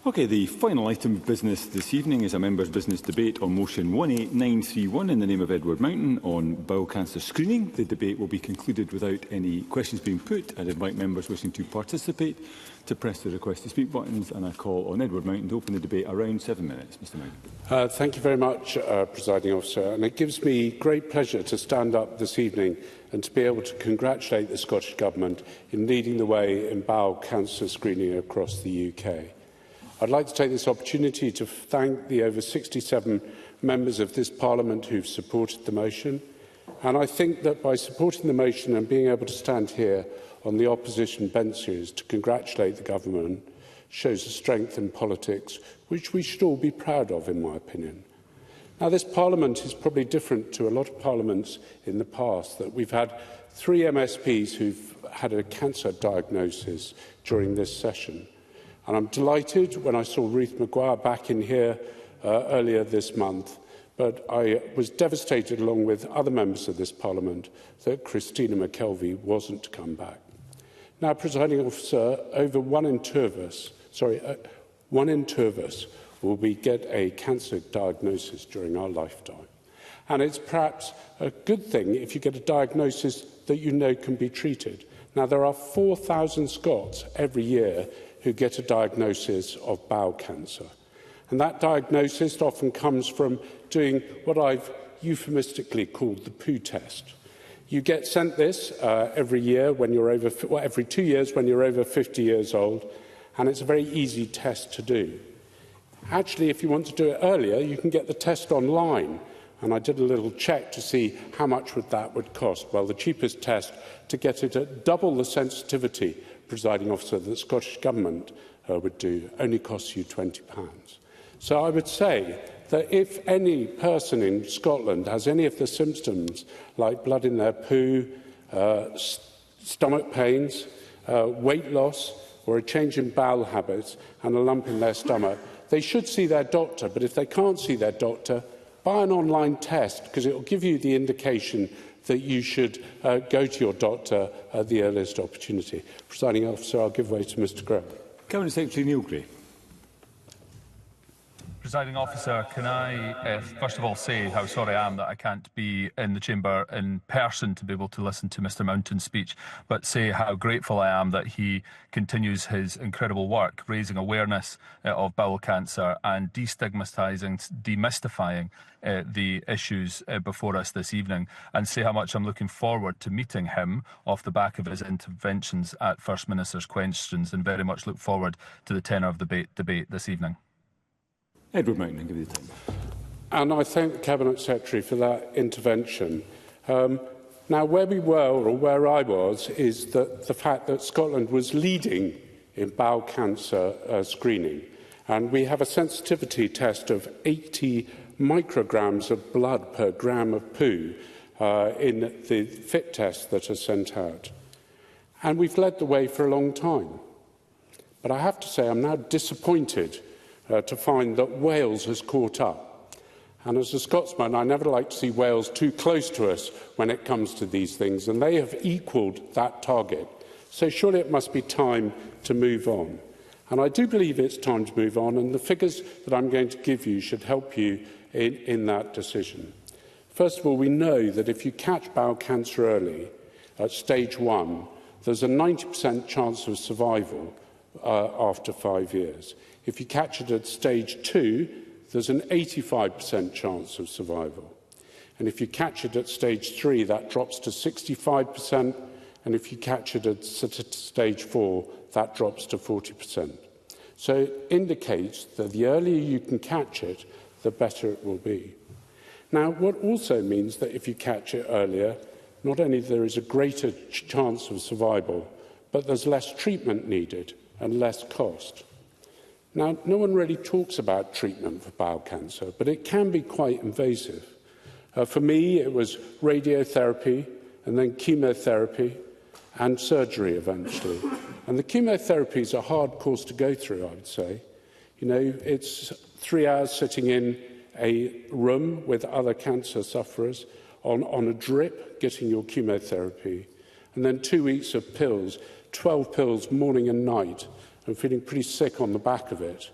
Okay, the final item of business this evening is a members' business debate on motion 18931 in the name of Edward Mountain on bowel cancer screening. The debate will be concluded without any questions being put. I'd invite members wishing to participate to press the request to speak buttons, and I call on Edward Mountain to open the debate around 7 minutes. Mr Mountain. Thank you very much, Presiding Officer. And it gives me great pleasure to stand up this evening and to be able to congratulate the Scottish Government in leading the way in bowel cancer screening across the UK. I'd like to take this opportunity to thank the over 67 members of this Parliament who've supported the motion. And I think that by supporting the motion and being able to stand here on the opposition benches to congratulate the Government shows a strength in politics which we should all be proud of, in my opinion. Now, this Parliament is probably different to a lot of parliaments in the past, that we've had 3 MSPs who've had a cancer diagnosis during this session. And I'm delighted when I saw Ruth Maguire back in here earlier this month, but I was devastated, along with other members of this Parliament, that Christina McKelvey wasn't to come back. Now, Presiding Officer, over one in two of us will get a cancer diagnosis during our lifetime. And it's perhaps a good thing if you get a diagnosis that you know can be treated. Now, there are 4,000 Scots every year who get a diagnosis of bowel cancer. And that diagnosis often comes from doing what I've euphemistically called the poo test. You get sent this every 2 years when you're over 50 years old, and it's a very easy test to do. Actually, if you want to do it earlier, you can get the test online. And I did a little check to see how much that would cost. Well, the cheapest test to get it at double the sensitivity, Presiding Officer, that the Scottish Government would do only costs you £20. So I would say that if any person in Scotland has any of the symptoms, like blood in their poo, stomach pains, weight loss, or a change in bowel habits and a lump in their stomach, they should see their doctor. But if they can't see their doctor, buy an online test, because it will give you the indication that you should go to your doctor at the earliest opportunity. Presiding Officer, I'll give way to Mr Graham. Cabinet Secretary Neil Gray. Presiding Officer, can I first of all say how sorry I am that I can't be in the chamber in person to be able to listen to Mr Mountain's speech, but say how grateful I am that he continues his incredible work raising awareness of bowel cancer and demystifying the issues before us this evening, and say how much I'm looking forward to meeting him off the back of his interventions at First Minister's questions, and very much look forward to the tenor of the debate this evening. Edward Mountain, I'll give you the time. And I thank the Cabinet Secretary for that intervention. Now, where we were, or where I was, is that the fact that Scotland was leading in bowel cancer screening. And we have a sensitivity test of 80 micrograms of blood per gram of poo in the FIT tests that are sent out. And we've led the way for a long time. But I have to say I'm now disappointed to find that Wales has caught up. And as a Scotsman, I never like to see Wales too close to us when it comes to these things, and they have equalled that target. So surely it must be time to move on. And I do believe it's time to move on, and the figures that I'm going to give you should help you in that decision. First of all, we know that if you catch bowel cancer early, at stage 1, there's a 90% chance of survival after 5 years. If you catch it at stage 2, there's an 85% chance of survival. And if you catch it at stage 3, that drops to 65%. And if you catch it at stage 4, that drops to 40%. So it indicates that the earlier you can catch it, the better it will be. Now, what also means that if you catch it earlier, not only there is a greater chance of survival, but there's less treatment needed and less cost. Now, no one really talks about treatment for bowel cancer, but it can be quite invasive. For me, it was radiotherapy and then chemotherapy and surgery eventually. And the chemotherapy is a hard course to go through, I would say. You know, it's 3 hours sitting in a room with other cancer sufferers on a drip, getting your chemotherapy, and then 2 weeks of pills, 12 pills morning and night, and feeling pretty sick on the back of it.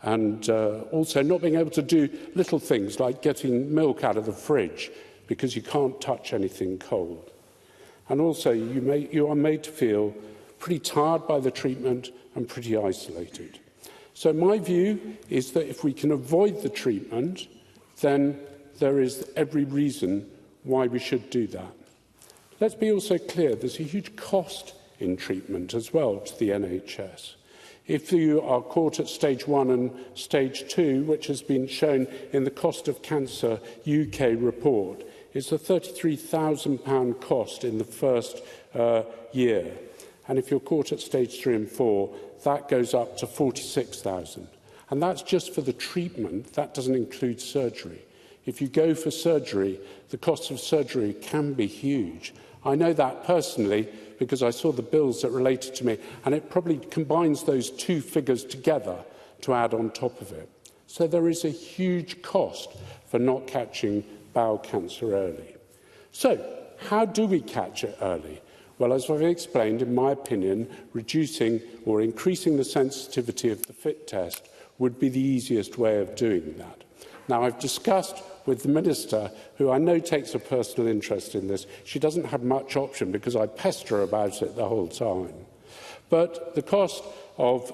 and also not being able to do little things like getting milk out of the fridge because you can't touch anything cold. And also you are made to feel pretty tired by the treatment and pretty isolated. So my view is that if we can avoid the treatment, then there is every reason why we should do that. Let's be also clear, there's a huge cost in treatment as well to the NHS. If you are caught at stage 1 and stage 2, which has been shown in the Cost of Cancer UK report, it's a £33,000 cost in the first year. And if you're caught at stage 3 and 4, that goes up to £46,000. And that's just for the treatment. That doesn't include surgery. If you go for surgery, the cost of surgery can be huge. I know that personally because I saw the bills that related to me, and it probably combines those two figures together to add on top of it. So there is a huge cost for not catching bowel cancer early. So how do we catch it early? Well, as I've explained, in my opinion, reducing or increasing the sensitivity of the FIT test would be the easiest way of doing that. Now, I've discussed with the Minister, who I know takes a personal interest in this. She doesn't have much option because I pester her about it the whole time. But the cost of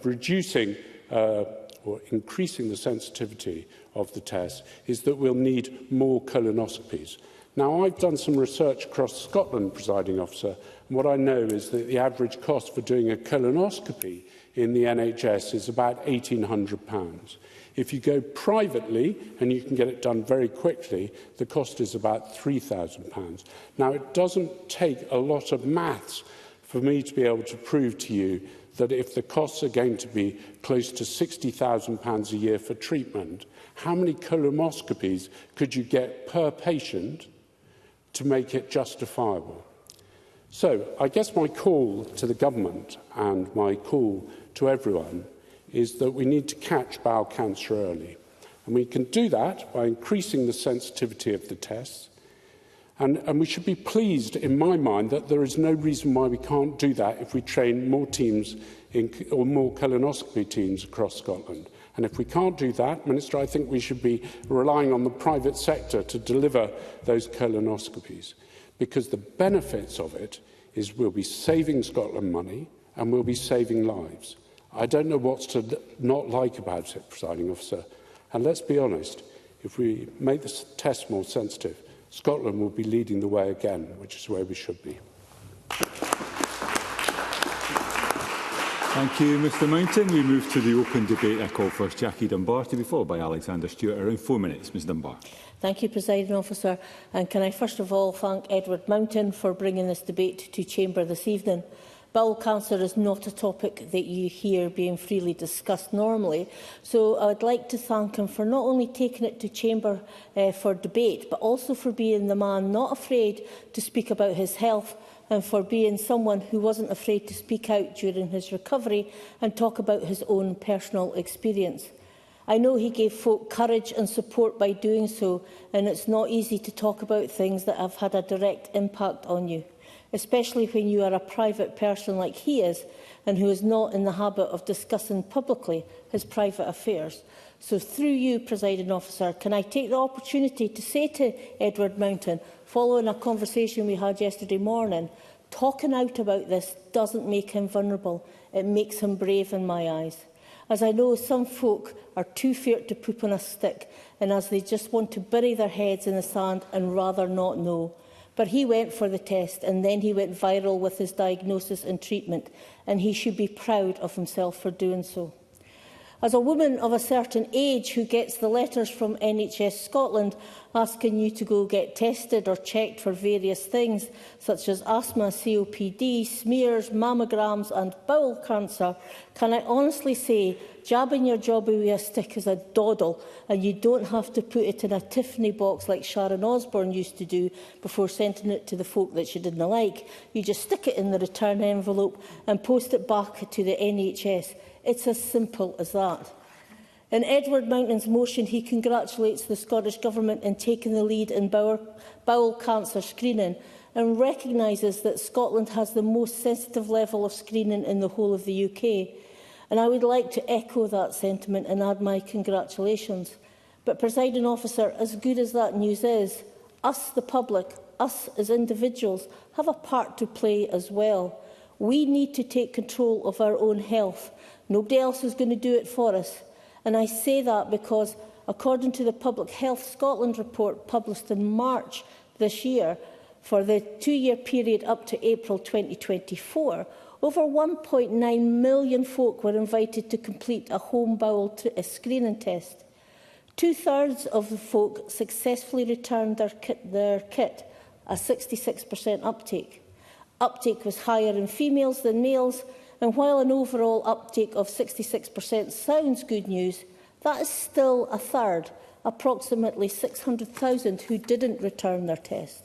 reducing or increasing the sensitivity of the test is that we'll need more colonoscopies. Now, I've done some research across Scotland, Presiding Officer, and what I know is that the average cost for doing a colonoscopy in the NHS is about £1,800. If you go privately, and you can get it done very quickly, the cost is about £3,000. Now, it doesn't take a lot of maths for me to be able to prove to you that if the costs are going to be close to £60,000 a year for treatment, how many colonoscopies could you get per patient to make it justifiable? So I guess my call to the government and my call to everyone is that we need to catch bowel cancer early. And we can do that by increasing the sensitivity of the tests. And we should be pleased, in my mind, that there is no reason why we can't do that if we train more teams or more colonoscopy teams across Scotland. And if we can't do that, Minister, I think we should be relying on the private sector to deliver those colonoscopies. Because the benefits of it is we'll be saving Scotland money and we'll be saving lives. I don't know what's to not like about it, Presiding Officer. And let's be honest, if we make the test more sensitive, Scotland will be leading the way again, which is where we should be. Thank you, Mr Mountain. We move to the open debate. I call first Jackie Dunbar to be followed by Alexander Stewart. Around 4 minutes, Ms Dunbar. Thank you, Presiding Officer. And can I first of all thank Edward Mountain for bringing this debate to Chamber this evening. Bowel cancer is not a topic that you hear being freely discussed normally, so I would like to thank him for not only taking it to Chamber for debate, but also for being the man not afraid to speak about his health and for being someone who wasn't afraid to speak out during his recovery and talk about his own personal experience. I know he gave folk courage and support by doing so, and it's not easy to talk about things that have had a direct impact on you, especially when you are a private person like he is and who is not in the habit of discussing publicly his private affairs. So through you, Presiding Officer, can I take the opportunity to say to Edward Mountain, following a conversation we had yesterday morning, talking out about this doesn't make him vulnerable, it makes him brave in my eyes. As I know some folk are too feared to poop on a stick, and as they just want to bury their heads in the sand and rather not know. But he went for the test, and then he went viral with his diagnosis and treatment, and he should be proud of himself for doing so. As a woman of a certain age who gets the letters from NHS Scotland asking you to go get tested or checked for various things, such as asthma, COPD, smears, mammograms and bowel cancer, can I honestly say jabbing your jobby with a stick is a doddle, and you don't have to put it in a Tiffany box like Sharon Osbourne used to do before sending it to the folk that she didn't like. You just stick it in the return envelope and post it back to the NHS. It's as simple as that. In Edward Mountain's motion, he congratulates the Scottish Government in taking the lead in bowel cancer screening and recognises that Scotland has the most sensitive level of screening in the whole of the UK. And I would like to echo that sentiment and add my congratulations. But, Presiding Officer, as good as that news is, us, the public, us as individuals, have a part to play as well. We need to take control of our own health. Nobody else is going to do it for us. And I say that because, according to the Public Health Scotland report published in March this year, for the 2-year period up to April 2024, over 1.9 million folk were invited to complete a home bowel screening test. 2/3 of the folk successfully returned their kit, a 66% uptake. Uptake was higher in females than males, and while an overall uptake of 66% sounds good news, that is still a third, approximately 600,000, who didn't return their test.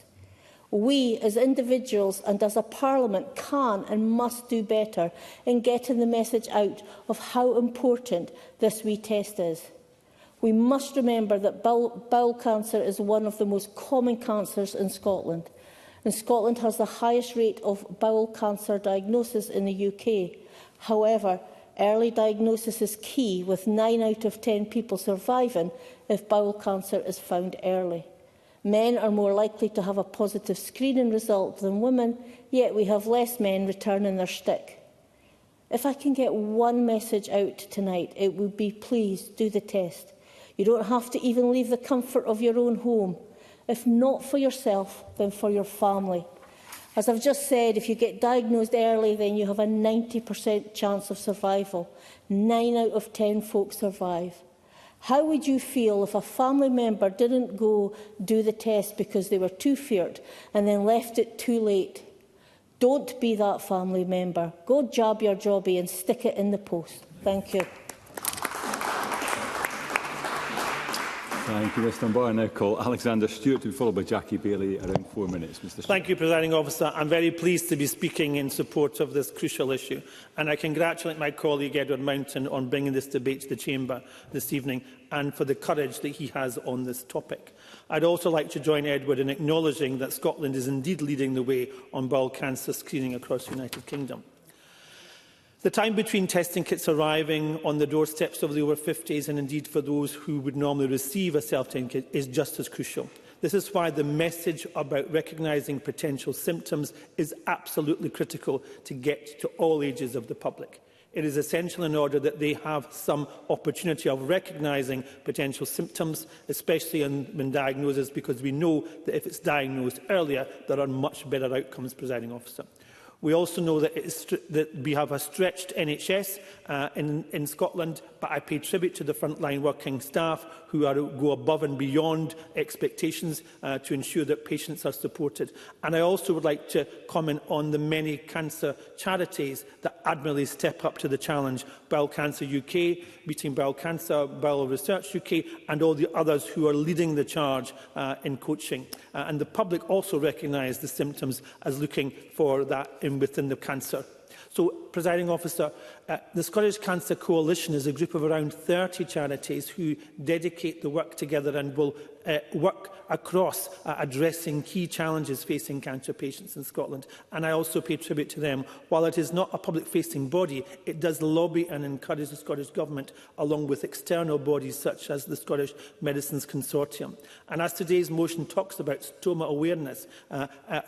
We, as individuals and as a parliament, can and must do better in getting the message out of how important this wee test is. We must remember that bowel cancer is one of the most common cancers in Scotland. And Scotland has the highest rate of bowel cancer diagnosis in the UK. However, early diagnosis is key, with 9 out of 10 people surviving if bowel cancer is found early. Men are more likely to have a positive screening result than women, yet we have less men returning their stick. If I can get one message out tonight, it would be please do the test. You don't have to even leave the comfort of your own home. If not for yourself, then for your family. As I've just said, if you get diagnosed early, then you have a 90% chance of survival. 9 out of 10 folk survive. How would you feel if a family member didn't go do the test because they were too feared and then left it too late? Don't be that family member. Go jab your jobby and stick it in the post. Thank you. Thank you, Mr Dunbar. I now call Alexander Stewart to be followed by Jackie Bailey, around 4 minutes. Mr Stewart. Thank you, Presiding Officer. I'm very pleased to be speaking in support of this crucial issue, and I congratulate my colleague Edward Mountain on bringing this debate to the Chamber this evening and for the courage that he has on this topic. I'd also like to join Edward in acknowledging that Scotland is indeed leading the way on bowel cancer screening across the United Kingdom. The time between testing kits arriving on the doorsteps of the over 50s and indeed for those who would normally receive a self-testing kit is just as crucial. This is why the message about recognising potential symptoms is absolutely critical to get to all ages of the public. It is essential in order that they have some opportunity of recognising potential symptoms, especially when diagnosis, because we know that if it's diagnosed earlier, there are much better outcomes, Presiding Officer. We also know that we have a stretched NHS in Scotland, but I pay tribute to the frontline working staff who go above and beyond expectations to ensure that patients are supported. And I also would like to comment on the many cancer charities that admirably step up to the challenge. Bowel Cancer UK, Beating Bowel Cancer, Bowel Research UK, and all the others who are leading the charge in coaching. And the public also recognise the symptoms as looking for that within the cancer. So, Presiding Officer, the Scottish Cancer Coalition is a group of around 30 charities who dedicate the work together and will work across addressing key challenges facing cancer patients in Scotland. And I also pay tribute to them. While it is not a public-facing body, it does lobby and encourage the Scottish Government, along with external bodies such as the Scottish Medicines Consortium. And as today's motion talks about stoma awareness,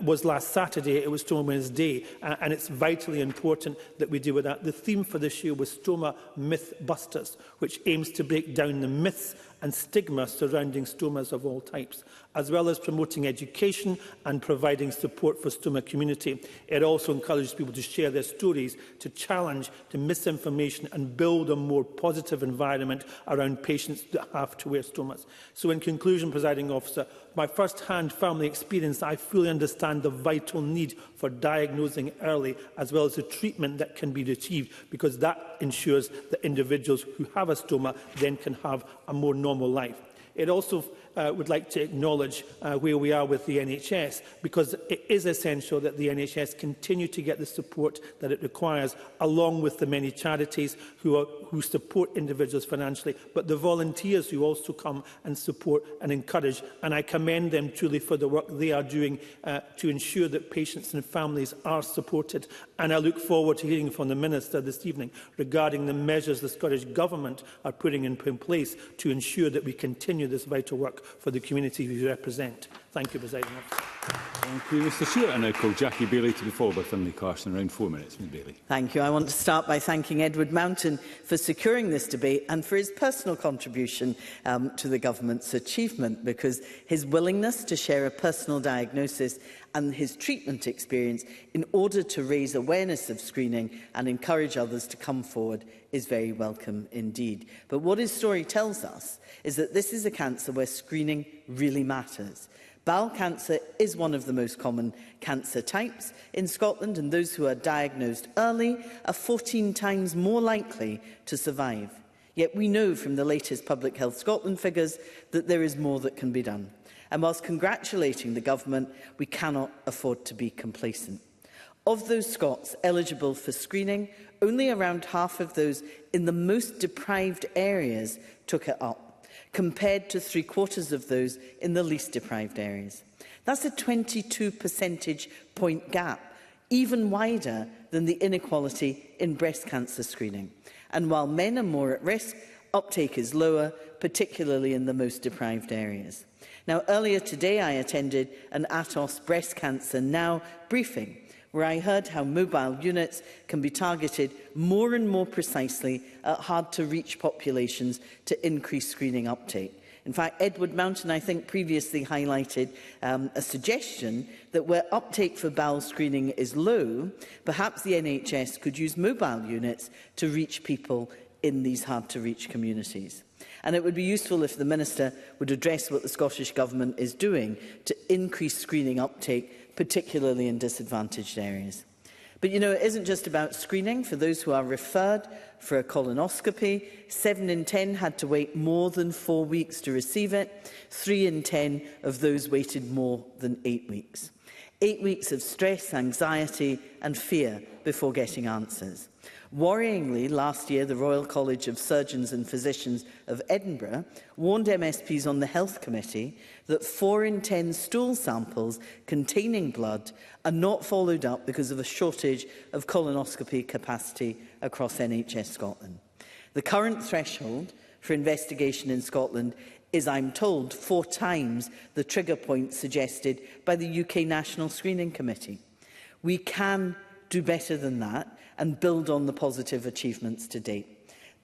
was last Saturday, it was Stoma Awareness Day, and it's vitally important that we deal with that. The theme for this year was Stoma Mythbusters, which aims to break down the myths and stigma surrounding stomas of all types, as well as promoting education and providing support for stoma community. It also encourages people to share their stories, to challenge the misinformation and build a more positive environment around patients that have to wear stomas. So in conclusion, Presiding Officer, my first-hand family experience, I fully understand the vital need for diagnosing early, as well as the treatment that can be achieved, because that ensures that individuals who have a stoma then can have a more normal life. It also would like to acknowledge where we are with the NHS, because it is essential that the NHS continue to get the support that it requires, along with the many charities who support individuals financially, but the volunteers who also come and support and encourage. And I commend them truly for the work they are doing to ensure that patients and families are supported. And I look forward to hearing from the Minister this evening regarding the measures the Scottish Government are putting in place to ensure that we continue this vital work for the community we represent. Thank you, Presiding Officer. Thank you, Mr Stewart. I now call Jackie Bailey to be followed by Finlay Carson. Around 4 minutes, Ms Bailey. Thank you. I want to start by thanking Edward Mountain for securing this debate and for his personal contribution to the Government's achievement, because his willingness to share a personal diagnosis and his treatment experience in order to raise awareness of screening and encourage others to come forward is very welcome indeed. But what his story tells us is that this is a cancer where screening really matters. Bowel cancer is one of the most common cancer types in Scotland, and those who are diagnosed early are 14 times more likely to survive. Yet we know from the latest Public Health Scotland figures that there is more that can be done. And whilst congratulating the Government, we cannot afford to be complacent. Of those Scots eligible for screening, only around half of those in the most deprived areas took it up, compared to 3/4 of those in the least deprived areas. That's a 22 percentage point gap, even wider than the inequality in breast cancer screening. And while men are more at risk, uptake is lower, particularly in the most deprived areas. Now, earlier today, I attended an Atos Breast Cancer Now briefing, where I heard how mobile units can be targeted more and more precisely at hard-to-reach populations to increase screening uptake. In fact, Edward Mountain, I think, previously highlighted a suggestion that where uptake for bowel screening is low, perhaps the NHS could use mobile units to reach people in these hard-to-reach communities. And it would be useful if the Minister would address what the Scottish Government is doing to increase screening uptake, particularly in disadvantaged areas. But, you know, it isn't just about screening. For those who are referred for a colonoscopy, 7 in 10 had to wait more than 4 weeks to receive it. 3 in 10 of those waited more than 8 weeks. 8 weeks of stress, anxiety and fear before getting answers. Worryingly, last year, the Royal College of Surgeons and Physicians of Edinburgh warned MSPs on the Health Committee that 4 in 10 stool samples containing blood are not followed up because of a shortage of colonoscopy capacity across NHS Scotland. The current threshold for investigation in Scotland is, I'm told, 4 times the trigger point suggested by the UK National Screening Committee. We can do better than that and build on the positive achievements to date.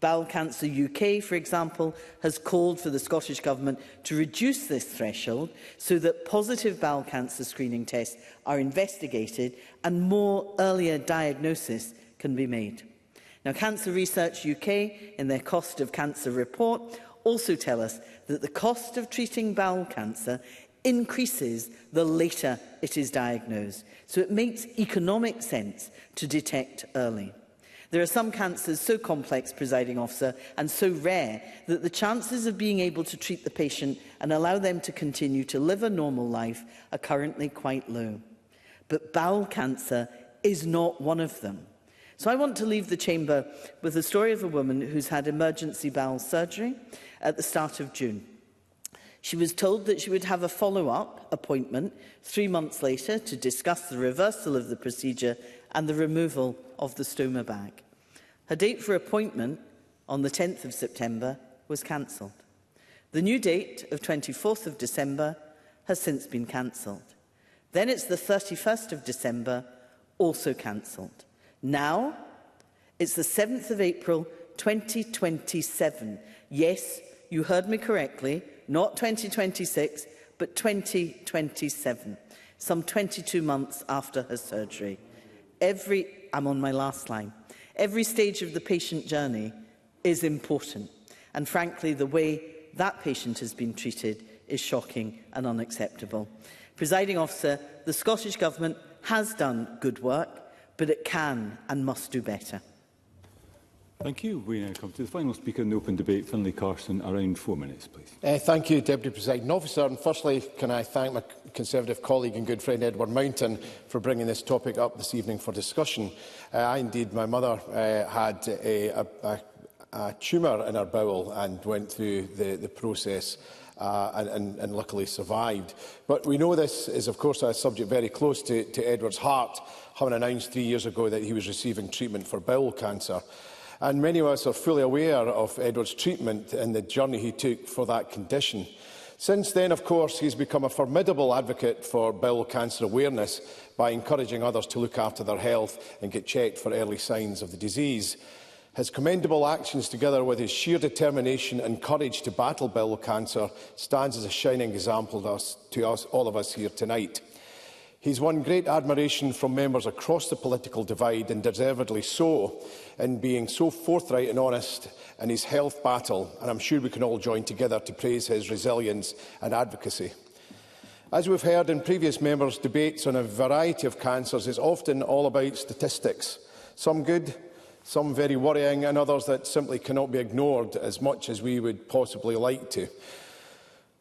Bowel Cancer UK, for example, has called for the Scottish Government to reduce this threshold so that positive bowel cancer screening tests are investigated and more earlier diagnosis can be made. Now, Cancer Research UK, in their Cost of Cancer report, also tell us that the cost of treating bowel cancer increases the later it is diagnosed, so it makes economic sense to detect early. There are some cancers so complex, Presiding Officer, and so rare that the chances of being able to treat the patient and allow them to continue to live a normal life are currently quite low. But bowel cancer is not one of them. So I want to leave the chamber with the story of a woman who's had emergency bowel surgery at the start of June. She was told that she would have a follow-up appointment 3 months later to discuss the reversal of the procedure and the removal of the stoma bag. Her date for appointment on the 10th of September was cancelled. The new date of 24th of December has since been cancelled. Then it's the 31st of December, also cancelled. Now it's the 7th of April 2027. Yes, you heard me correctly. Not 2026, but 2027, some 22 months after her surgery. I'm on my last line. Every stage of the patient journey is important. And frankly, the way that patient has been treated is shocking and unacceptable. Presiding Officer, the Scottish Government has done good work, but it can and must do better. Thank you. We now come to the final speaker in the open debate, Finlay Carson. Around 4 minutes, please. Thank you, Deputy Presiding Officer. And firstly, can I thank my Conservative colleague and good friend Edward Mountain for bringing this topic up this evening for discussion. Indeed, my mother had a tumour in her bowel and went through the process and luckily survived. But we know this is, of course, a subject very close to Edward's heart, having announced 3 years ago that he was receiving treatment for bowel cancer. And many of us are fully aware of Edward's treatment and the journey he took for that condition. Since then, of course, he's become a formidable advocate for bowel cancer awareness by encouraging others to look after their health and get checked for early signs of the disease. His commendable actions, together with his sheer determination and courage to battle bowel cancer, stands as a shining example to us, all of us here tonight. He's won great admiration from members across the political divide, and deservedly so, in being so forthright and honest in his health battle, and I'm sure we can all join together to praise his resilience and advocacy. As we've heard in previous members' debates on a variety of cancers, it's often all about statistics, some good, some very worrying, and others that simply cannot be ignored as much as we would possibly like to.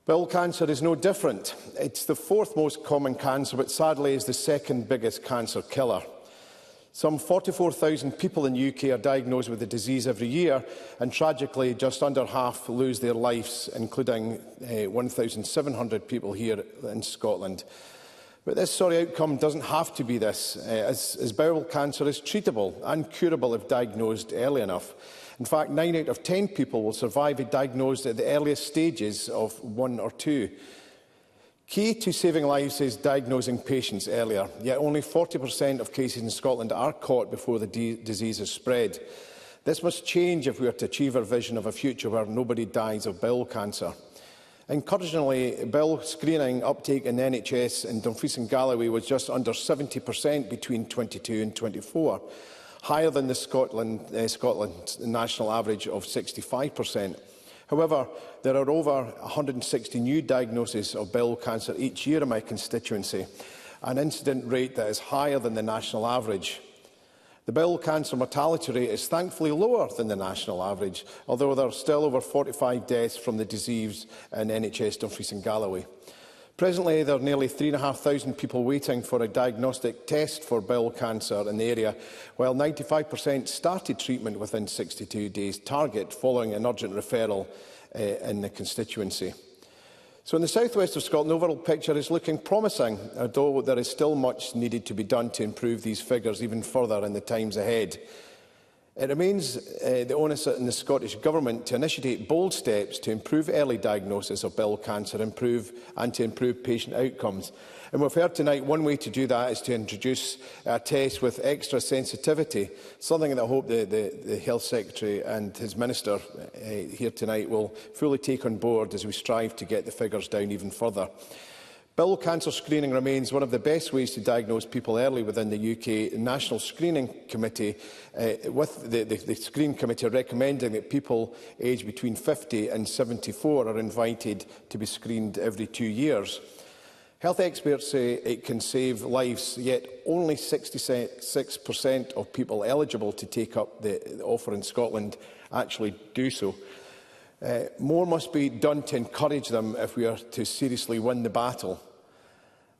Bowel cancer is no different. It's the fourth most common cancer, but sadly is the second biggest cancer killer. Some 44,000 people in the UK are diagnosed with the disease every year, and tragically just under half lose their lives, including 1,700 people here in Scotland. But this sorry outcome doesn't have to be this, as bowel cancer is treatable and curable if diagnosed early enough. In fact, 9 out of 10 people will survive if diagnosed at the earliest stages of 1 or 2. Key to saving lives is diagnosing patients earlier, yet only 40% of cases in Scotland are caught before the disease is spread. This must change if we are to achieve our vision of a future where nobody dies of bowel cancer. Encouragingly, bowel screening uptake in the NHS in Dumfries and Galloway was just under 70% between 22 and 24, higher than the Scotland national average of 65%. However, there are over 160 new diagnoses of bowel cancer each year in my constituency, an incident rate that is higher than the national average. The bowel cancer mortality rate is thankfully lower than the national average, although there are still over 45 deaths from the disease in NHS Dumfries and Galloway. Presently, there are nearly 3,500 people waiting for a diagnostic test for bowel cancer in the area, while 95% started treatment within 62 days target, following an urgent referral in the constituency. So in the southwest of Scotland, the overall picture is looking promising, although there is still much needed to be done to improve these figures even further in the times ahead. It remains the onus on the Scottish Government to initiate bold steps to improve early diagnosis of bowel cancer and to improve patient outcomes. And we've heard tonight one way to do that is to introduce a test with extra sensitivity, something that I hope the Health Secretary and his Minister here tonight will fully take on board as we strive to get the figures down even further. Bowel cancer screening remains one of the best ways to diagnose people early within the UK. The National Screening Committee, with the Screening Committee recommending that people aged between 50 and 74 are invited to be screened every 2 years. Health experts say it can save lives, yet only 66% of people eligible to take up the offer in Scotland actually do so. More must be done to encourage them if we are to seriously win the battle.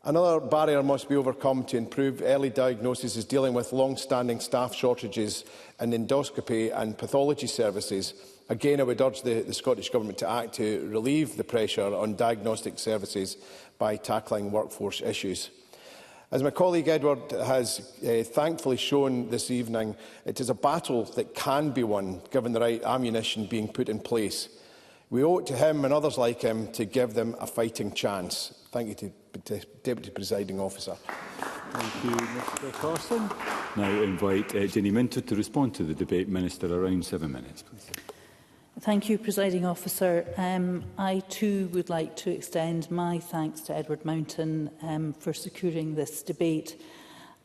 Another barrier must be overcome to improve early diagnosis is dealing with long-standing staff shortages in endoscopy and pathology services. Again, I would urge the Scottish Government to act to relieve the pressure on diagnostic services by tackling workforce issues. As my colleague Edward has thankfully shown this evening, it is a battle that can be won, given the right ammunition being put in place. We owe it to him and others like him to give them a fighting chance. Thank you to Deputy Presiding Officer. Thank you, Mr Carson. Now I invite Jenny Minter to respond to the debate. Minister, around 7 minutes, please. Thank you, Presiding Officer. I too would like to extend my thanks to Edward Mountain for securing this debate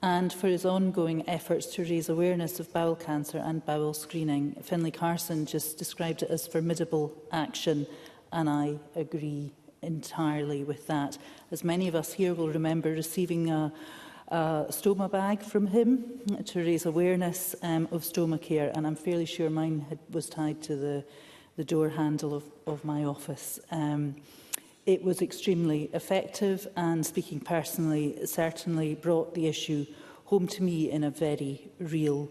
and for his ongoing efforts to raise awareness of bowel cancer and bowel screening. Finlay Carson just described it as formidable action, and I agree entirely with that. As many of us here will remember receiving a a stoma bag from him to raise awareness of stoma care, and I'm fairly sure mine was tied to the door handle of my office. It was extremely effective, and speaking personally, it certainly brought the issue home to me in a very real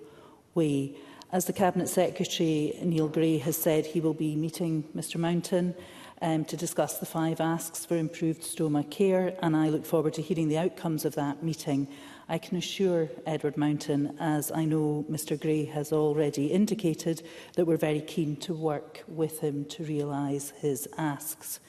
way. As the Cabinet Secretary, Neil Gray, has said, he will be meeting Mr Mountain to discuss the 5 asks for improved stoma care, and I look forward to hearing the outcomes of that meeting. I can assure Edward Mountain, as I know Mr Gray has already indicated, that we're very keen to work with him to realise his asks.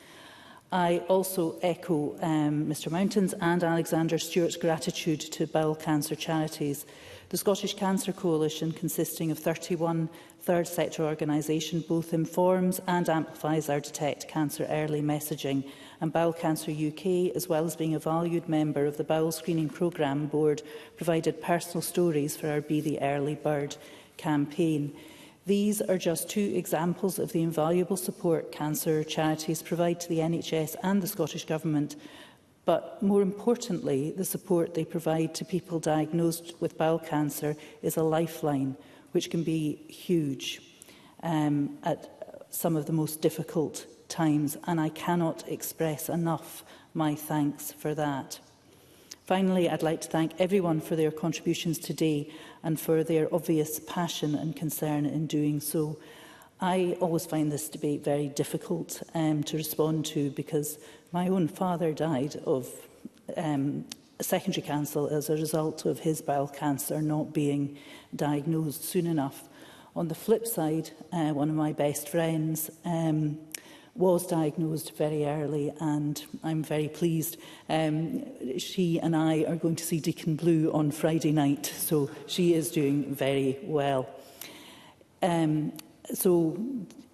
I also echo Mr Mountain's and Alexander Stewart's gratitude to bowel cancer charities. The Scottish Cancer Coalition, consisting of 31 third sector organisations, both informs and amplifies our Detect Cancer Early messaging, and Bowel Cancer UK, as well as being a valued member of the Bowel Screening Programme Board, provided personal stories for our Be the Early Bird campaign. These are just 2 examples of the invaluable support cancer charities provide to the NHS and the Scottish Government, but more importantly, the support they provide to people diagnosed with bowel cancer is a lifeline, which can be huge at some of the most difficult times, and I cannot express enough my thanks for that. Finally, I'd like to thank everyone for their contributions today and for their obvious passion and concern in doing so. I always find this debate very difficult to respond to, because my own father died of secondary cancer as a result of his bowel cancer not being diagnosed soon enough. On the flip side, one of my best friends was diagnosed very early, and I'm very pleased. She and I are going to see Deacon Blue on Friday night, so she is doing very well. So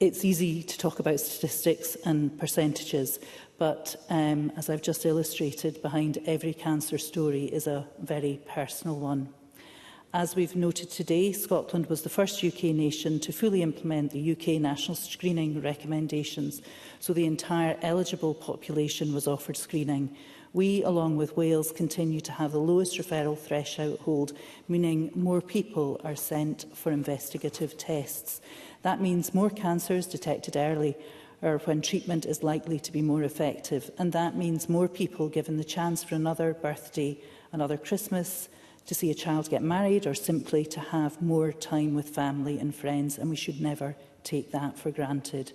it's easy to talk about statistics and percentages, but as I've just illustrated, behind every cancer story is a very personal one. As we've noted today, Scotland was the first UK nation to fully implement the UK national screening recommendations, so the entire eligible population was offered screening. We, along with Wales, continue to have the lowest referral threshold, meaning more people are sent for investigative tests. That means more cancers detected early, or when treatment is likely to be more effective, and that means more people given the chance for another birthday, another Christmas, to see a child get married, or simply to have more time with family and friends, and we should never take that for granted.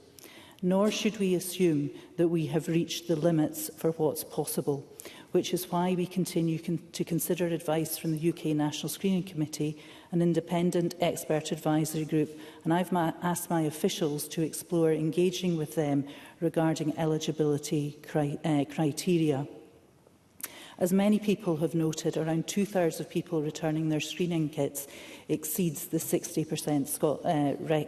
Nor should we assume that we have reached the limits for what's possible, which is why we continue to consider advice from the UK National Screening Committee, an independent expert advisory group, and I've asked my officials to explore engaging with them regarding eligibility criteria. As many people have noted, around 2/3 of people returning their screening kits exceeds the 60%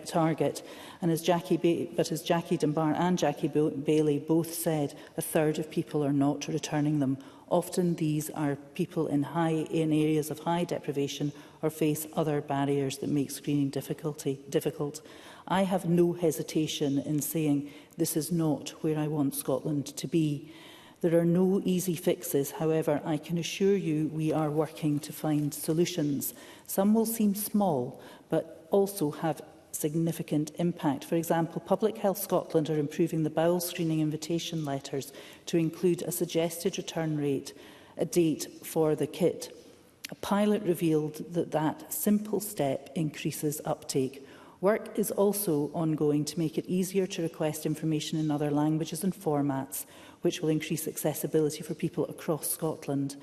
target. And as Jackie Dunbar and Jackie Bailey both said, 1/3 of people are not returning them. Often these are people in areas of high deprivation or face other barriers that make screening difficult. I have no hesitation in saying this is not where I want Scotland to be. There are no easy fixes. However, I can assure you we are working to find solutions. Some will seem small, but also have significant impact. For example, Public Health Scotland are improving the bowel screening invitation letters to include a suggested return date for the kit. A pilot revealed that simple step increases uptake. Work is also ongoing to make it easier to request information in other languages and formats, which will increase accessibility for people across Scotland.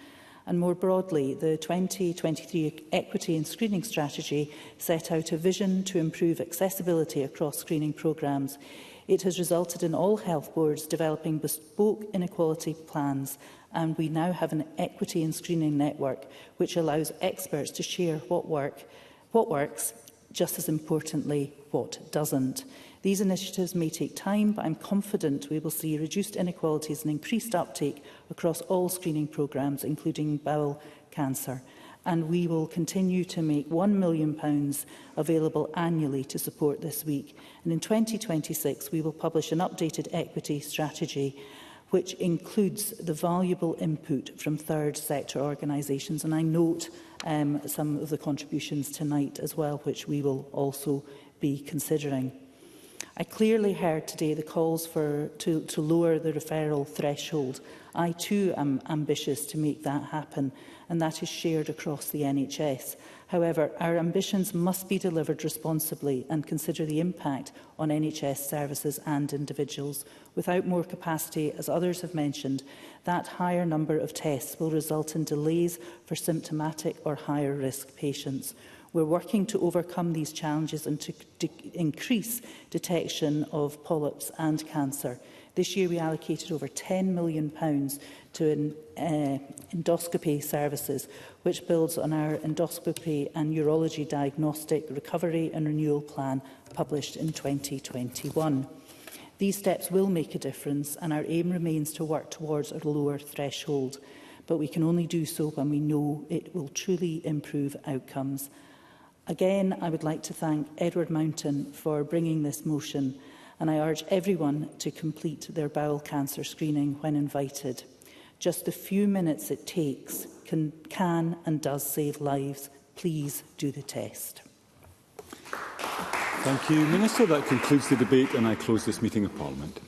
And more broadly, the 2023 Equity and Screening Strategy set out a vision to improve accessibility across screening programmes. It has resulted in all health boards developing bespoke inequality plans, and we now have an equity and screening network which allows experts to share what works, just as importantly, what doesn't. These initiatives may take time, but I'm confident we will see reduced inequalities and increased uptake across all screening programmes, including bowel cancer. And we will continue to make £1 million available annually to support this week. And in 2026, we will publish an updated equity strategy which includes the valuable input from third sector organisations. And I note some of the contributions tonight as well, which we will also be considering. I clearly heard today the calls to lower the referral threshold. I too am ambitious to make that happen, and that is shared across the NHS. However, our ambitions must be delivered responsibly and consider the impact on NHS services and individuals. Without more capacity, as others have mentioned, that higher number of tests will result in delays for symptomatic or higher risk patients. We're working to overcome these challenges and to increase detection of polyps and cancer. This year we allocated over £10 million to endoscopy services, which builds on our endoscopy and urology diagnostic recovery and renewal plan published in 2021. These steps will make a difference, and our aim remains to work towards a lower threshold. But we can only do so when we know it will truly improve outcomes. Again, I would like to thank Edward Mountain for bringing this motion, and I urge everyone to complete their bowel cancer screening when invited. Just the few minutes it takes can and does save lives. Please do the test. Thank you, Minister. That concludes the debate, and I close this meeting of Parliament.